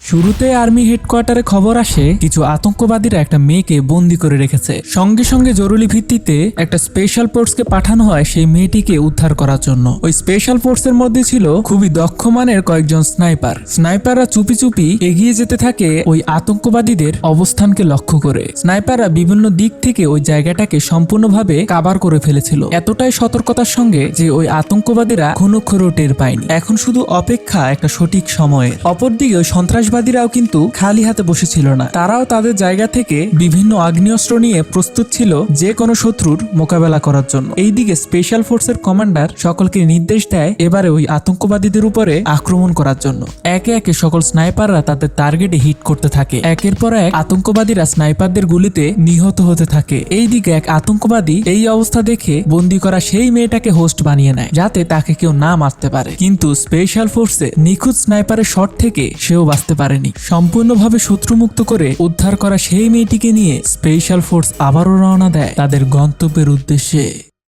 শুরুতে আর্মি হেডকোয়ার্টারে খবর আসে কিছু আতঙ্কবাদীরা একটা মেয়েকে বন্দি করে রেখেছে। সঙ্গে সঙ্গে জরুরি ভিত্তিতে একটা স্পেশাল ফোর্সকে পাঠানো হয় সেই মেয়েটিকে উদ্ধার করার জন্য। ওই স্পেশাল ফোর্সের মধ্যে ছিল খুবই দক্ষ মানের কয়েকজন স্নাইপাররা চুপি চুপি এগিয়ে যেতে থাকে ওই আতঙ্কবাদীদের অবস্থানকে লক্ষ্য করে। স্নাইপাররা বিভিন্ন দিক থেকে ওই জায়গাটাকে সম্পূর্ণভাবে কাভার করে ফেলেছিল, এতটাই সতর্কতার সঙ্গে যে ওই আতঙ্কবাদীরা ঘনক্ষরেও টের পায়নি। এখন শুধু অপেক্ষা একটা সঠিক সময়ের। অপরদিকে ওই সন্ত্রাসবাদীরাও কিন্তু খালি হাতে বসেছিল না, তারাও তাদের জায়গা থেকে বিভিন্ন আগ্নেয়াস্ত্র নিয়ে প্রস্তুত ছিল যে কোনো শত্রুর মোকাবেলা করার জন্য। এইদিকে স্পেশাল ফোর্সের কমান্ডার সকলকে নির্দেশ দেয় এবারে ওই আতঙ্কবাদীদের উপরে আক্রমণ করার জন্য। একে একে সকল স্নাইপাররা তাদের টার্গেটে হিট করতে থাকে। একের পর এক আতঙ্কবাদীরা স্নাইপারদের গুলিতে নিহত হতে থাকে। এইদিকে এক আতঙ্কবাদী এই অবস্থা দেখে বন্দি করা সেই মেয়েটাকে হোস্ট বানিয়ে নেয়, যাতে তাকে কেউ না মারতে পারে। কিন্তু স্পেশাল ফোর্সে নিখুঁত স্নাইপারের শট থেকে সেও বাঁচতে পারেনি। সম্পূর্ণভাবে শত্রুমুক্ত করে উদ্ধার করা সেই মেয়েটিকে নিয়ে স্পেশাল ফোর্স আবারও রওনা দেয় তাদের গন্তব্যের উদ্দেশ্যে।